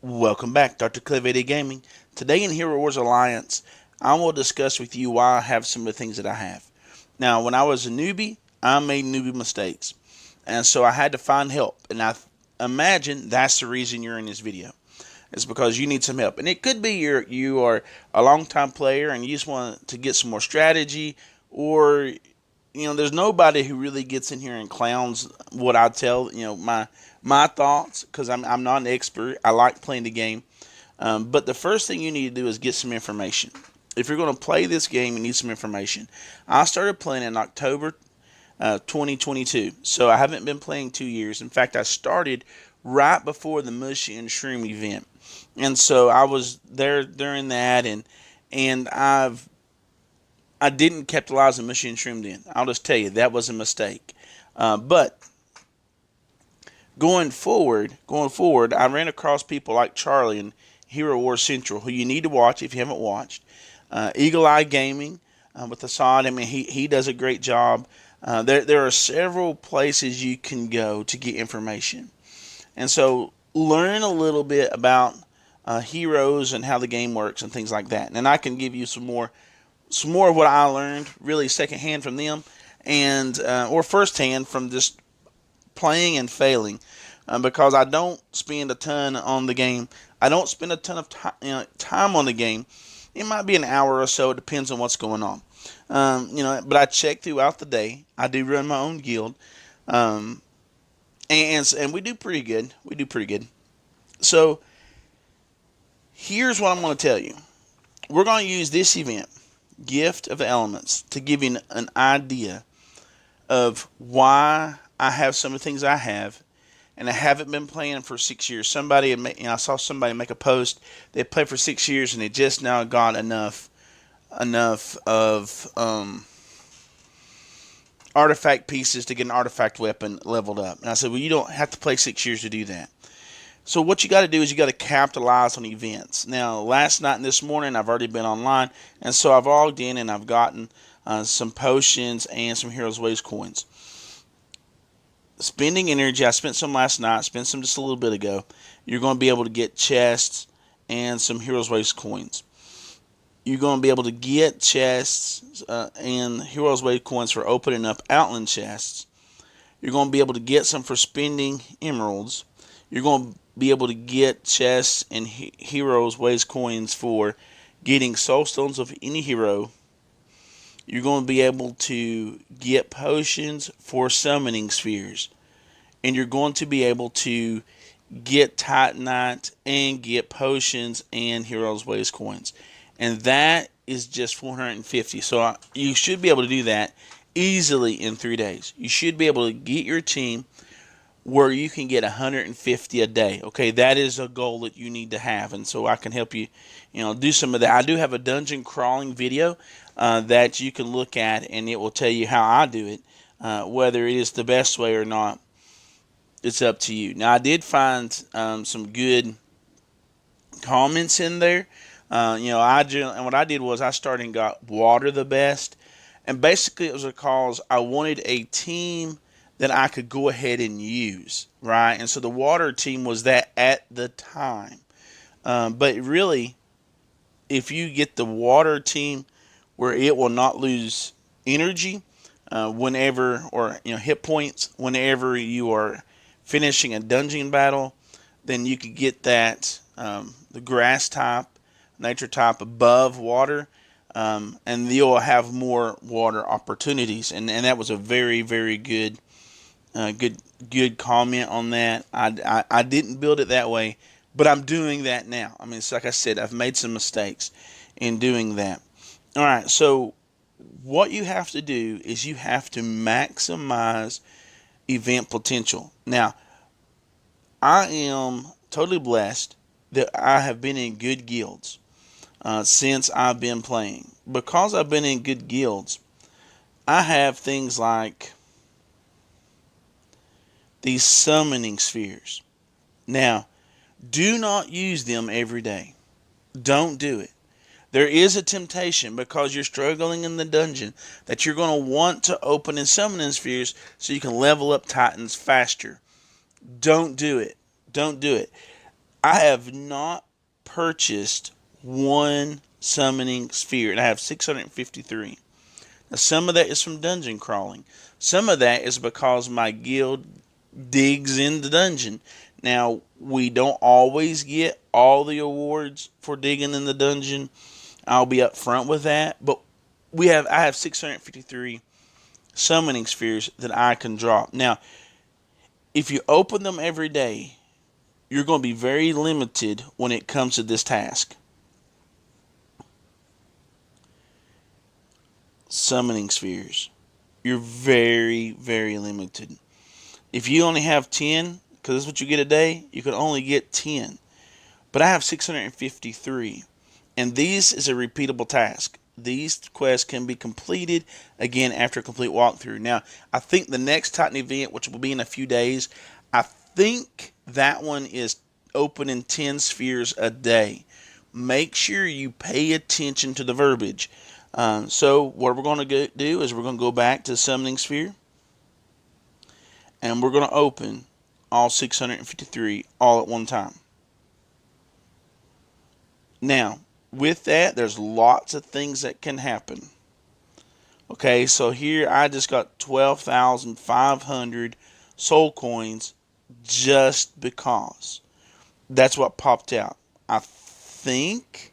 Welcome back, Dr. Cliv Gaming. Today in Hero Wars Alliance, I will discuss with you why I have some of the things that I have. Now, when I was a newbie, I made newbie mistakes, and so I had to find help. And I imagine that's the reason you're in this video. It's because you need some help, and it could be you are a long time player and you just want to get some more strategy, or there's nobody who really gets in here and clowns what I tell, my thoughts, because I'm not an expert. I like playing the game. But the first thing you need to do is get some information. If you're going to play this game, you need some information. I started playing in October 2022, so I haven't been playing 2 years. In fact, I started right before the Mushy and Shroom event, and so I was there during that, and I didn't capitalize the Mushy and Shroom then. I'll just tell you that was a mistake. But going forward, I ran across people like Charlie and Hero Wars Central, who you need to watch if you haven't watched. Eagle Eye Gaming with Assad. I mean, he does a great job. There are several places you can go to get information, and so learn a little bit about heroes and how the game works and things like that. And I can give you some more of what I learned, really secondhand from them, and or firsthand from just playing and failing, because I don't spend a ton on the game. I don't spend a ton of time on the game. It might be an hour or so. It depends on what's going on. But I check throughout the day. I do run my own guild, um, and we do pretty good. We do pretty good. So here's what I'm going to tell you. We're going to use this event, Gift of Elements, to give you an idea of why I have some of the things I have, and I haven't been playing for 6 years. I saw somebody make a post. They played for 6 years and they just now got enough of artifact pieces to get an artifact weapon leveled up. And I said, well, you don't have to play 6 years to do that. So what you got to do is you got to capitalize on events. Now, last night and this morning, I've already been online, and so I've logged in and I've gotten some potions and some Heroes Waves coins. Spending energy, I spent some last night, spent some just a little bit ago. You're going to be able to get chests and some Heroes Waves coins. You're going to be able to get chests and Heroes Wave coins for opening up Outland chests. You're going to be able to get some for spending emeralds. You're going to be able to get chests and Heroes Waves coins for getting soul stones of any hero. You're going to be able to get potions for summoning spheres. And you're going to be able to get Titanite and get potions and Heroes Waves coins. And that is just 450. So you should be able to do that easily in 3 days. You should be able to get your team where you can get 150 a day. Okay, that is a goal that you need to have, and so I can help you, do some of that. I do have a dungeon crawling video that you can look at, and it will tell you how I do it. Whether it is the best way or not, it's up to you. Now, I did find some good comments in there. And what I did was I started and got water the best, and basically it was because I wanted a team that I could go ahead and use, right? And so the water team was that at the time. But really, if you get the water team where it will not lose energy whenever, or hit points whenever you are finishing a dungeon battle, then you could get that the grass type, nature type above water, and you'll have more water opportunities. And that was a very, very good comment on that. I didn't build it that way, but I'm doing that now. I mean, it's like I said, I've made some mistakes in doing that. All right, so what you have to do is you have to maximize event potential. Now, I am totally blessed that I have been in good guilds since I've been playing. Because I've been in good guilds, I have things like these summoning spheres. Now, do not use them every day. Don't do it. There is a temptation because you're struggling in the dungeon that you're going to want to open and summoning spheres so you can level up Titans faster. Don't do it. Don't do it. I have not purchased one summoning sphere, and I have 653. Now, some of that is from dungeon crawling. Some of that is because my guild digs in the dungeon. Now, we don't always get all the awards for digging in the dungeon. I'll be up front with that. But I have 653 summoning spheres that I can drop. Now, if you open them every day, you're going to be very limited when it comes to this task. Summoning spheres. You're very, very limited. If you only have 10, because that's what you get a day, you can only get 10. But I have 653. And this is a repeatable task. These quests can be completed again after a complete walkthrough. Now, I think the next Titan event, which will be in a few days, I think that one is opening 10 spheres a day. Make sure you pay attention to the verbiage. So what we're going to do is we're going to go back to the summoning sphere, and we're going to open all 653 all at one time. Now, with that, there's lots of things that can happen. Okay, so here I just got 12,500 soul coins just because. That's what popped out. I think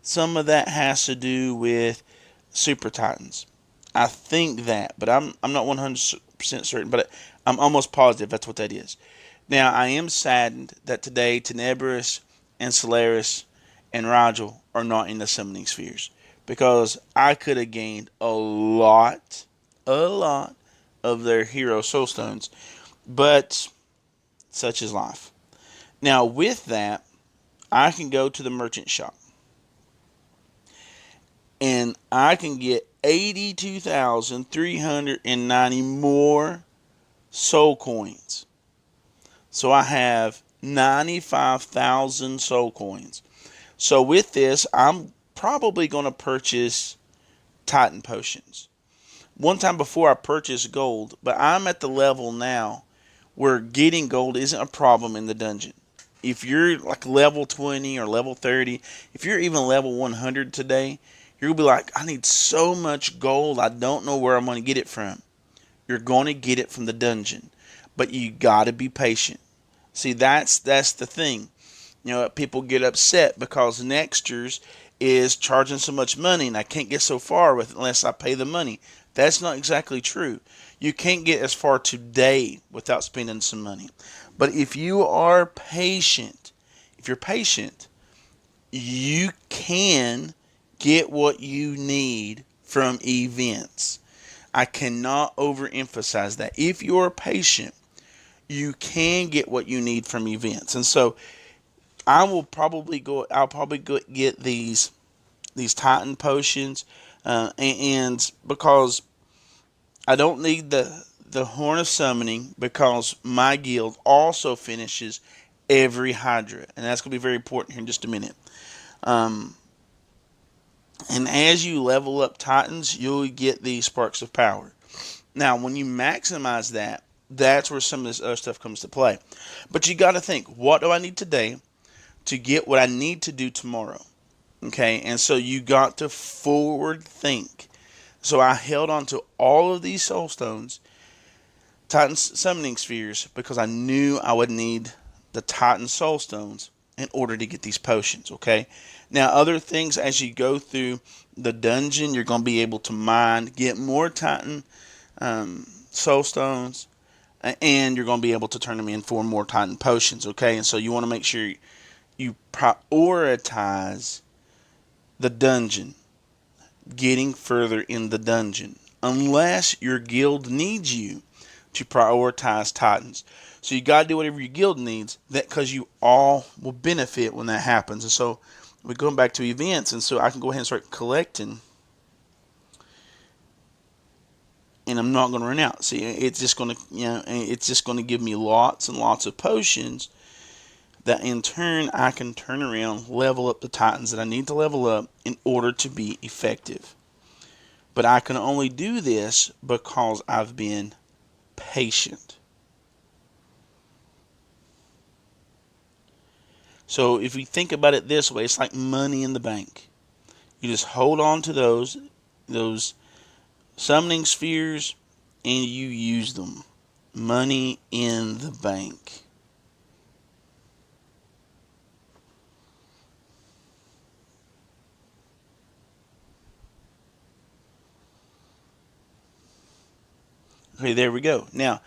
some of that has to do with Super Titans. I think that, but I'm not 100% certain, but I'm almost positive that's what that is. Now, I am saddened that today Tenebris and Solaris and Rigel are not in the summoning spheres, because I could have gained a lot of their hero soul stones, but such is life. Now, with that, I can go to the merchant shop, and I can get 82,390 more soul coins. So I have 95,000 soul coins. So with this, I'm probably going to purchase Titan potions. One time before I purchased gold, but I'm at the level now where getting gold isn't a problem in the dungeon. If you're like level 20 or level 30, if you're even level 100 today, you're going to be like, I need so much gold, I don't know where I'm going to get it from. You're going to get it from the dungeon, but you got to be patient. See, that's the thing. You know, people get upset because Nexters is charging so much money and I can't get so far with it unless I pay the money. That's not exactly true. You can't get as far today without spending some money. But if you are patient, you can get what you need from events. I cannot overemphasize that. If you're patient, you can get what you need from events. And so I'll probably go get these Titan potions, and because I don't need the Horn of Summoning, because my guild also finishes every Hydra, and that's going to be very important here in just a minute. And as you level up Titans, you'll get these Sparks of Power. Now, when you maximize that, that's where some of this other stuff comes to play. But you got to think, what do I need today to get what I need to do tomorrow? Okay, and so you got to forward think. So I held on to all of these soul stones, Titan summoning spheres, because I knew I would need the Titan soul stones in order to get these potions. Okay, now other things, as you go through the dungeon, you're going to be able to mine, get more Titan soul stones, and you're going to be able to turn them in for more Titan potions. Okay, and so you want to make sure you prioritize the dungeon, getting further in the dungeon, unless your guild needs you to prioritize Titans. So you got to do whatever your guild needs, that because you all will benefit when that happens. And so we're going back to events, and so I can go ahead and start collecting, and I'm not going to run out. See, it's just going to give me lots and lots of potions that in turn I can turn around, level up the Titans that I need to level up in order to be effective. But I can only do this because I've been patient. So if you think about it this way, it's like money in the bank. You just hold on to those summoning spheres and you use them. Money in the bank. Okay, there we go. Now,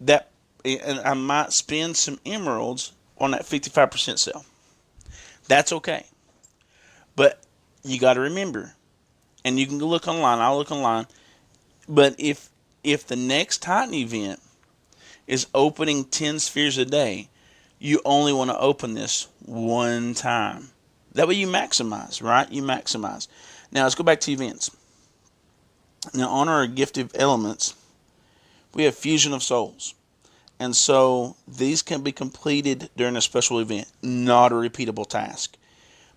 that, and I might spend some emeralds on that 55% sale. That's okay. But you got to remember, and you can go look online. I'll look online. But if the next Titan event is opening 10 spheres a day, you only want to open this one time. That way you maximize, right? You maximize. Now let's go back to events. Now on our gifted elements, we have Fusion of Souls. And so these can be completed during a special event, not a repeatable task.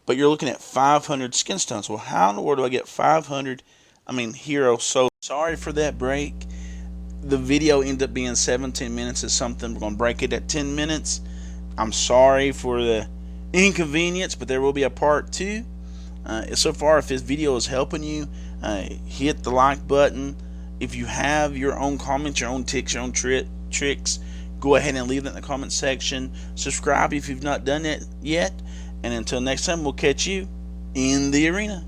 But you're looking at 500 skin stones. Well, how in the world do I get 500, hero souls? Sorry for that break. The video ended up being 17 minutes. Is something we're going to break it at 10 minutes. I'm sorry for the inconvenience, but there will be a part 2. So far, if this video is helping you, hit the like button. If you have your own comments, your own tips, your own tricks, go ahead and leave that in the comment section. Subscribe if you've not done it yet. And until next time, we'll catch you in the arena.